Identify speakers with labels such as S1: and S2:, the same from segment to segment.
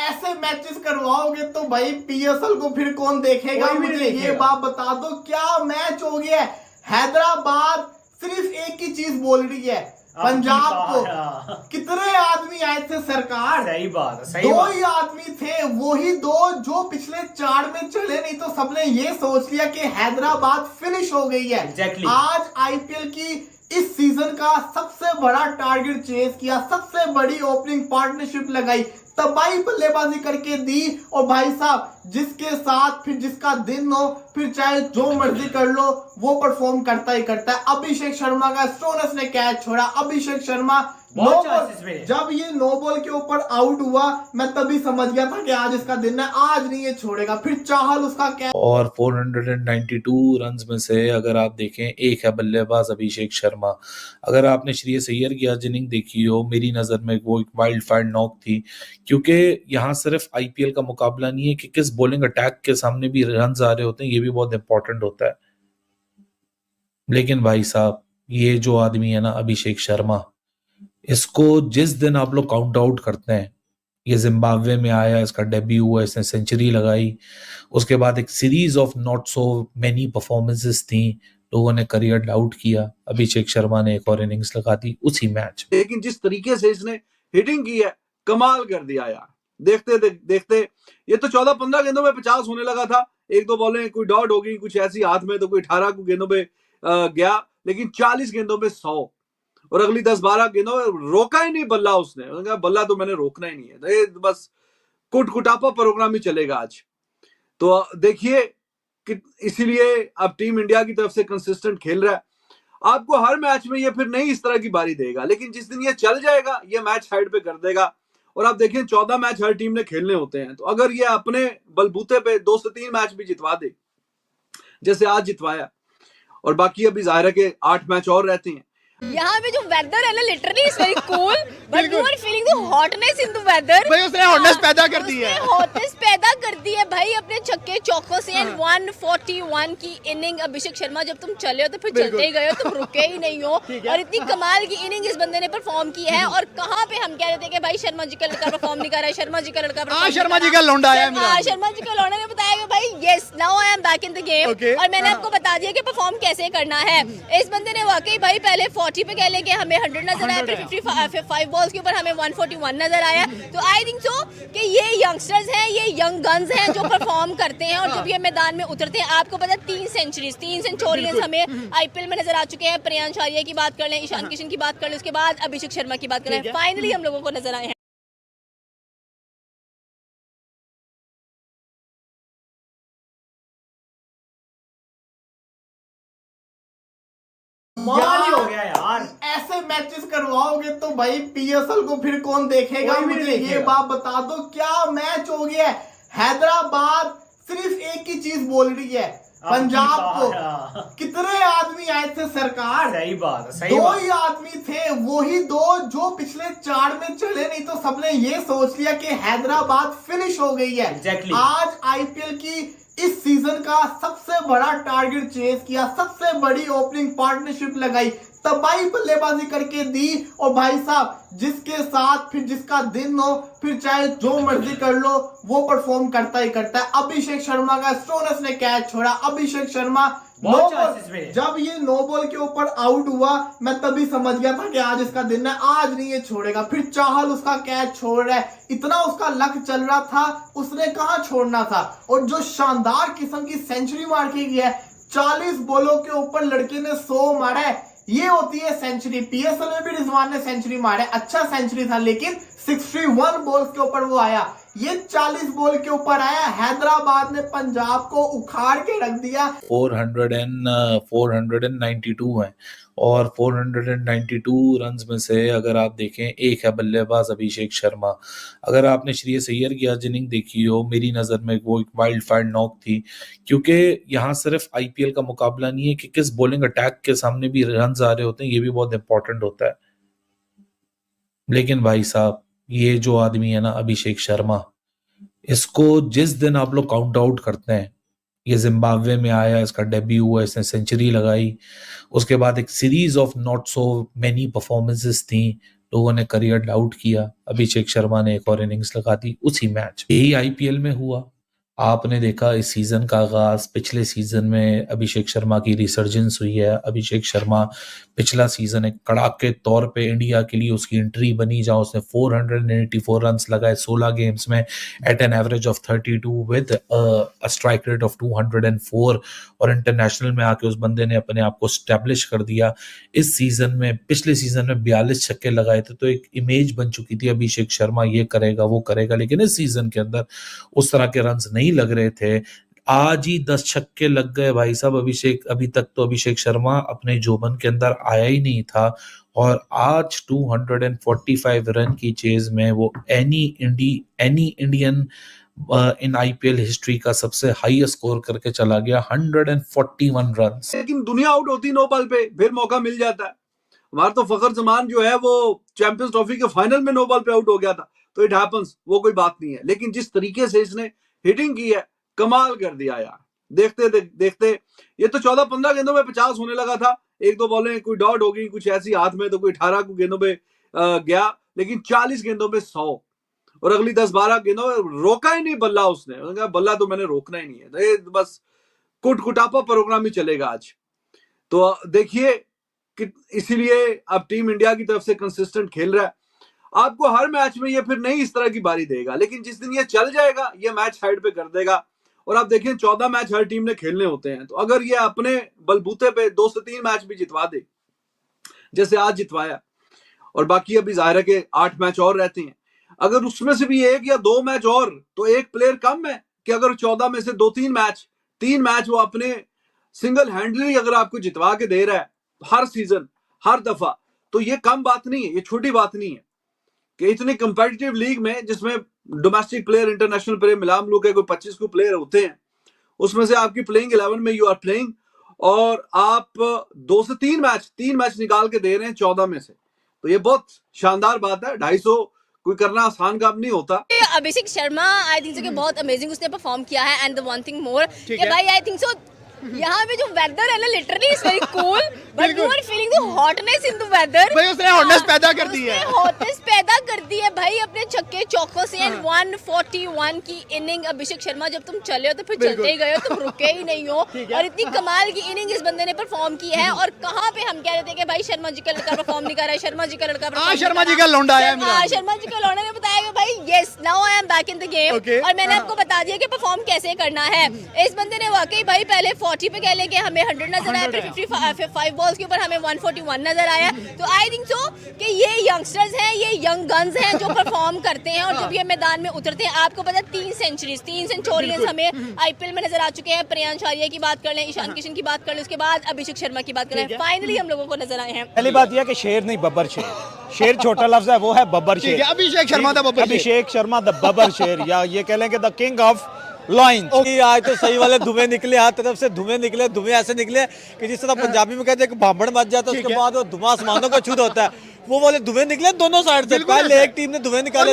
S1: ऐसे मैचेस करवाओगे तो भाई पीएसएल को फिर कौन देखेगा? मुझे ये बात बता दो, क्या मैच हो गया है। हैदराबाद सिर्फ एक ही चीज बोल रही है पंजाब को। कितने आदमी आए थे सरकार?
S2: सही बात, सही
S1: दो
S2: बात।
S1: ही आदमी थे, वही दो जो पिछले 4 में चले, नहीं तो सबने ये सोच लिया कि हैदराबाद फिनिश हो गई है।
S2: Exactly.
S1: आज आईपीएल की इस सीजन का सबसे बड़ा टारगेट चेज किया, सबसे बड़ी ओपनिंग पार्टनरशिप लगाई, तबाही बल्लेबाजी करके दी। और भाई साहब जिसके साथ फिर जिसका दिन हो, फिर चाहे जो मर्जी कर लो, वो परफॉर्म करता ही करता है। अभिषेक शर्मा का स्टोनस ने कैच छोड़ा। अभिषेक शर्मा जब ये नो बॉल के ऊपर आउट हुआ, मैं तभी समझ गया था कि आज इसका दिन है, आज नहीं ये छोड़ेगा। फिर चाहल उसका कैच
S3: और 492 रन्स में से अगर आप देखें एक है बल्लेबाज अभिषेक शर्मा। अगर आपने श्रेयस अय्यर की आज इनिंग देखी हो, मेरी नज़र में वो एक वाइल्ड फायर नॉक थी, क्योंकि यहाँ सिर्फ आईपीएल का मुकाबला नहीं है कि किस बॉलिंग अटैक के सामने भी रन्स आ रहे होते हैं, ये भी बहुत इंपॉर्टेंट होता है। लेकिन भाई साहब ये जो आदमी है ना अभिषेक शर्मा, इसको जिस दिन आप लोग काउंट आउट करते हैं, ये जिम्बाब्वे में आया, इसका डेब्यू हुआ, इसने सेंचुरी लगाई, उसके बाद एक series of not so many performances थी, लोगों ने करियर डाउट किया, अभिषेक शर्मा ने एक और इनिंग्स लगा दी उसी मैच।
S4: लेकिन जिस तरीके से इसने हिटिंग की है, कमाल कर दिया यार। देखते देखते ये तो 14-15 गेंदों में 50 होने लगा था। एक दो बॉलें कोई डॉट हो गई कुछ ऐसी हाथ में, तो कोई 18 गेंदों में गया, लेकिन 40 गेंदों में 100 और अगली 10-12 गेंदों में रोका ही नहीं बल्ला उसने। कहा बल्ला तो मैंने रोकना ही नहीं है, बस कुटापा प्रोग्राम ही चलेगा आज। तो देखिए कि इसीलिए अब टीम इंडिया की तरफ से कंसिस्टेंट खेल रहा है। आपको हर मैच में ये फिर नहीं इस तरह की बारी देगा, लेकिन जिस दिन ये चल जाएगा ये मैच साइड पे कर देगा। और आप देखिए 14 मैच हर टीम ने खेलने होते हैं, तो अगर ये अपने बलबूते पे 2 से 3 मैच भी जितवा दे, जैसे आज जितवाया, और बाकी अभी जाहिर है कि 8 मैच और रहते हैं।
S5: यहाँ पे जो वेदर है ना, literally is very cool, but you are feeling the hotness in the weather.
S1: भाई उसने हॉटनेस पैदा कर दी है,
S5: हॉटनेस पैदा कर दी है भाई अपने छक्के चौकों से। 141 की इनिंग अभिषेक शर्मा, जब तुम चले हो तो फिर चलते ही गए हो, तुम रुके ही नहीं हो। और इतनी कमाल की इनिंग इस बंदे ने परफॉर्म की है। और कहाँ पे हम कह रहे थे कि भाई शर्मा जी का लड़का परफॉर्म नहीं कर रहा है, शर्मा जी का लड़का
S1: शर्मा जी का लौंडा आया मेरा।
S5: शर्मा जी का लौंडा ने बताया कि भाई yes now I am back in the game. और मैंने आपको बता दिया कि परफॉर्म कैसे करना है। इस बंदे ने वाकई भाई पहले 40 पे कह लेके हमें 100 नजर आया, फिर 55 बॉल्स के ऊपर हमें 141 नजर आया। तो आई थिंक सो कि ये यंगस्टर्स हैं, ये यंग गन्स हैं जो परफॉर्म करते हैं। और जब ये मैदान में उतरते हैं, आपको पता 3 सेंचुरीज हमें आईपीएल में नजर आ चुके हैं। प्रियांश आर्या की बात कर लें, ईशान किशन की बात कर लें, उसके बाद अभिषेक शर्मा की बात कर लें, फाइनली हम लोगों को नजर आए हैं।
S2: हो गया यार,
S1: ऐसे मैचेस करवाओगे तो भाई पीएसएल को फिर कौन देखेगा? मुझे ये बात बता दो, क्या मैच हो गया है। हैदराबाद सिर्फ एक ही चीज बोल रही है पंजाब को। कितने आदमी आए थे सरकार?
S2: सही बात, सही
S1: दो
S2: बात।
S1: ही आदमी थे, वही दो जो पिछले 4 में चले, नहीं तो सबने ये सोच लिया कि हैदराबाद फिनिश हो गई है।
S2: Exactly.
S1: आज आईपीएल की इस सीजन का सबसे बड़ा टारगेट चेज किया, सबसे बड़ी ओपनिंग पार्टनरशिप लगाई, तबाही बल्लेबाजी करके दी। और भाई साहब जिसके साथ फिर जिसका दिन हो, फिर चाहे जो मर्जी कर लो, वो परफॉर्म करता ही करता है। अभिषेक शर्मा का स्टोनस ने कैच छोड़ा। अभिषेक शर्मा जब ये नो बॉल के ऊपर आउट हुआ, मैं तभी समझ गया था कि आज इसका दिन है, आज नहीं ये छोड़ेगा। फिर चाहल उसका कैच छोड़ रहा है, इतना उसका लक चल रहा था, उसने कहाँ छोड़ना था। और जो शानदार किस्म की सेंचुरी मार के गया है, 40 बॉलों के ऊपर लड़के ने 100 मारा है, ये होती है सेंचुरी। पीएसएल में भी रिजवान ने सेंचुरी मारा है, अच्छा सेंचुरी था, लेकिन 61 बॉल्स के ऊपर वो आया, ये 40 बॉल के ऊपर आया। हैदराबाद ने पंजाब को उखाड़ के रख दिया।
S3: 492 हैं और 492 रन्स में से अगर आप देखें एक है बल्लेबाज अभिषेक शर्मा। अगर आपने श्रेयस अय्यर की आज इनिंग देखी हो, मेरी नज़र में वो एक वाइल्ड फायर नॉक थी, क्योंकि यहाँ सिर्फ आईपीएल का मुकाबला नहीं है कि किस बॉलिंग अटैक के सामने भी रन्स आ रहे होते हैं, ये भी बहुत इंपॉर्टेंट होता है। लेकिन भाई साहब ये जो आदमी है ना अभिषेक शर्मा, इसको जिस दिन आप लोग काउंट आउट करते हैं, ये जिम्बाब्वे में आया, इसका डेब्यू हुआ, इसने सेंचुरी लगाई, उसके बाद एक series of not so many performances थी, लोगों ने करियर डाउट किया, अभिषेक शर्मा ने एक और इनिंग्स लगा दी उसी मैच। यही आईपीएल में हुआ। आपने देखा इस सीजन का आगाज पिछले सीजन में अभिषेक शर्मा की रिसर्जेंस हुई है। अभिषेक शर्मा पिछला सीजन एक कड़ाके तौर पे इंडिया के लिए उसकी एंट्री बनी, जहां उसने 484 रन लगाए 16 गेम्स में at an average of 32 with a strike rate of 204, और इंटरनेशनल में आके उस बंदे ने अपने आप को स्टैब्लिश कर दिया। इस सीजन में, पिछले सीजन में 42 छक्के लगाए थे, तो एक इमेज बन चुकी थी अभिषेक शर्मा ये करेगा वो करेगा, लेकिन इस सीजन के अंदर उस तरह के रन्स नहीं लग रहे थे। आज ही 10 छक्के लग गए भाई साहब। अभी तक तो अभिषेक शर्मा अपने जोबन के अंदर आया ही नहीं था, और आज 245 रन की चेज में वो any Indian in IPL history का सबसे हाईएस्ट स्कोर करके चला गया 141 रन।
S4: लेकिन दुनिया आउट होती 9 बॉल पे, फिर मौका मिल जाता है। हमारा तो फखर जमान जो है वो चैंपियंस ट्रॉफी के फाइनल में 9 बॉल पे आउट हो गया था, तो इट हैपेंस, वो कोई बात नहीं है। लेकिन जिस तरीके से इसने हिटिंग की है, कमाल कर दिया यार। देखते ये तो 14-15 गेंदों में 50 होने लगा था। 1-2 बॉलें कोई डॉट हो गई, कुछ ऐसी हाथ में, तो कोई 18 गेंदों में गया, लेकिन 40 गेंदों में 100, और अगली 10-12 गेंदों में रोका ही नहीं बल्ला उसने। कहा बल्ला तो मैंने रोकना ही नहीं है, तो बस कुटापा प्रोग्राम ही चलेगा आज। तो देखिए कि इसीलिए अब टीम इंडिया की तरफ से कंसिस्टेंट खेल रहा है। आपको हर मैच में ये फिर नहीं इस तरह की बारी देगा, लेकिन जिस दिन ये चल जाएगा ये मैच साइड पे कर देगा। और आप देखिए 14 मैच हर टीम ने खेलने होते हैं, तो अगर ये अपने बलबूते पे 2 से 3 मैच भी जितवा दे, जैसे आज जितवाया, और बाकी अभी जाहिर है कि 8 मैच और रहते हैं, अगर उसमें से भी 1 या 2 मैच और, तो एक प्लेयर कम है कि अगर 14 में से 2-3 मैच, 3 मैच वो अपने सिंगल हैंडली अगर आपको जितवा के दे रहा है हर सीजन हर दफा, तो ये कम बात नहीं है, ये छोटी बात नहीं है कि इतनी कंपेटिटिव लीग में, जिसमें डोमेस्टिक प्लेयर, इंटरनेशनल प्लेयर मिला मिलू के कोई 25 को प्लेयर होते हैं, उसमें से आपकी प्लेइंग 11 में यू आर प्लेइंग, और आप 2 से 3 मैच निकाल के दे रहे हैं 14 में से, तो ये बहुत शानदार बात है। 250 कोई करना आसान काम नहीं होता।
S5: Abhishek Sharma I think so कि बहुत अमेजिंग उसने परफॉर्म किया है। And the one thing more कि भाई आई थिंक सो यहाँ पे जो वेदर है ना, literally is very cool, but you are feeling the hotness in the weather.
S1: भाई उसने हॉटनेस पैदा कर दी है,
S5: हॉटनेस पैदा कर दी है भाई अपने छक्के चौकों से। एंड 141 की इनिंग अभिषेक शर्मा, जब तुम चले हो तो फिर चलते ही गए हो, तुम रुके ही नहीं हो। और इतनी कमाल की इनिंग इस बंदे ने परफॉर्म की है। और कहाँ पे हम कह रहे थे कि भाई शर्मा जी का लड़का परफॉर्म नहीं कर रहा है, शर्मा जी का लड़का
S1: शर्मा जी का लौंडा आया है।
S5: शर्मा जी का लौंडा ने बताया कि भाई yes now I am back in the game, और मैंने आपको बता दिया कि परफॉर्म कैसे करना है। इस बंदे ने वाकई भाई पहले 40 पे कह लेके हमें 100 नजर आया, फिर 55 बॉल्स के ऊपर हमें 141 नजर आया। तो आई थिंक सो कि ये यंगस्टर्स हैं, ये यंग गन्स हैं जो परफॉर्म करते हैं, और जब ये मैदान में उतरते हैं, आपको पता है 3 सेंचुरीज हमें आईपीएल में नजर आ चुके हैं। प्रियांश आर्या की बात कर लें, ईशान किशन की बात कर लें, उसके बाद अभिषेक शर्मा की बात कर लें, फाइनली हम लोगों को नजर आए हैं।
S6: पहली बात यह कि शेर नहीं बब्बर शेर, शेर छोटा लफ्ज है, वो है बब्बर शेर।
S1: अभिषेक शर्मा द बब्बर शेर,
S6: अभिषेक शर्मा द बब्बर शेर, या ये कह लें कि द किंग ऑफ लाइन। आज तो सही वाले धुएं निकले, हर तरफ से धुएं निकले, धुएं ऐसे निकले कि जिस तरह पंजाबी में कहते हैं कि भांबड़ मच जाता है, उसके बाद वो धुआं आसमानों को छू होता है, वो वाले धुएं निकले दोनों साइड से। पहले एक टीम ने धुएं निकाले,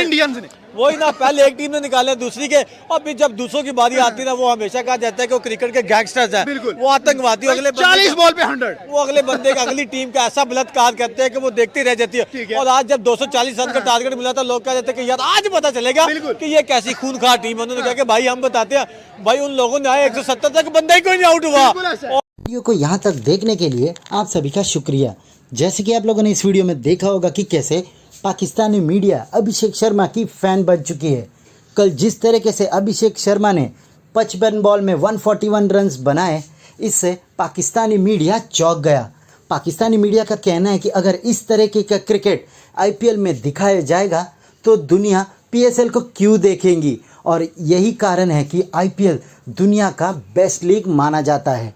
S1: इंडियंस ने,
S6: वही ना, पहले एक टीम ने निकाले दूसरी के, और फिर जब दूसरों की बारी आती है ना, वो हमेशा कहा जाता है कि वो क्रिकेट के गैंगस्टर्स हैं, वो आतंकवादी। अगले
S1: 40 बॉल पे 100,
S6: वो अगले बंदे का, अगली टीम का ऐसा बलात्कार करते हैं कि वो देखती रह जाती है। और आज जब 240 रन का टारगेट मिला था, लोग कह जाते हैं कि यार आज पता चलेगा कि ये कैसी खूनखार टीम है। उन्होंने कहा कि भाई हम बताते हैं, भाई उन लोगों ने आए 170 तक बंदा ही कोई नहीं आउट हुआ।
S7: वीडियो को यहाँ तक देखने के लिए आप सभी का शुक्रिया। जैसे कि आप लोगों ने इस वीडियो में देखा होगा कि कैसे पाकिस्तानी मीडिया अभिषेक शर्मा की फ़ैन बन चुकी है। कल जिस तरीके से अभिषेक शर्मा ने 55 बॉल में 141 रन्स बनाए, इससे पाकिस्तानी मीडिया चौंक गया। पाकिस्तानी मीडिया का कहना है कि अगर इस तरीके का क्रिकेट आईपीएल में दिखाया जाएगा तो दुनिया पीएसएल को क्यों देखेंगी, और यही कारण है कि आईपीएल दुनिया का बेस्ट लीग माना जाता है।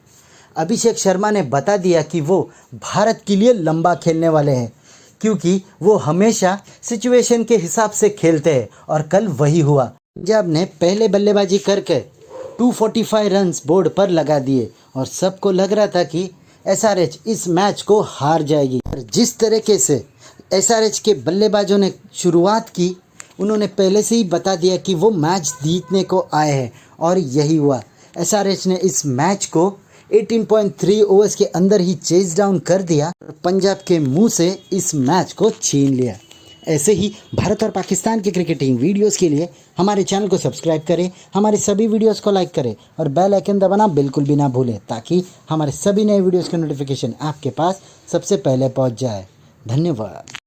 S7: अभिषेक शर्मा ने बता दिया कि वो भारत के लिए लंबा खेलने वाले हैं, क्योंकि वो हमेशा सिचुएशन के हिसाब से खेलते हैं, और कल वही हुआ। पंजाब ने पहले बल्लेबाजी करके 245 रन्स बोर्ड पर लगा दिए, और सबको लग रहा था कि एसआरएच इस मैच को हार जाएगी। जिस तरीके से एसआरएच के बल्लेबाजों ने शुरुआत की, उन्होंने पहले से ही बता दिया कि वो मैच जीतने को आए हैं, और यही हुआ। एसआरएच ने इस मैच को 18.3 ओवर्स के अंदर ही चेज डाउन कर दिया। पंजाब के मुंह से इस मैच को छीन लिया। ऐसे ही भारत और पाकिस्तान के क्रिकेटिंग वीडियोस के लिए हमारे चैनल को सब्सक्राइब करें, हमारे सभी वीडियोस को लाइक करें और बेल आइकन दबाना बिल्कुल भी ना भूलें, ताकि हमारे सभी नए वीडियोस के नोटिफिकेशन आपके पास सबसे पहले पहुंच जाए। धन्यवाद।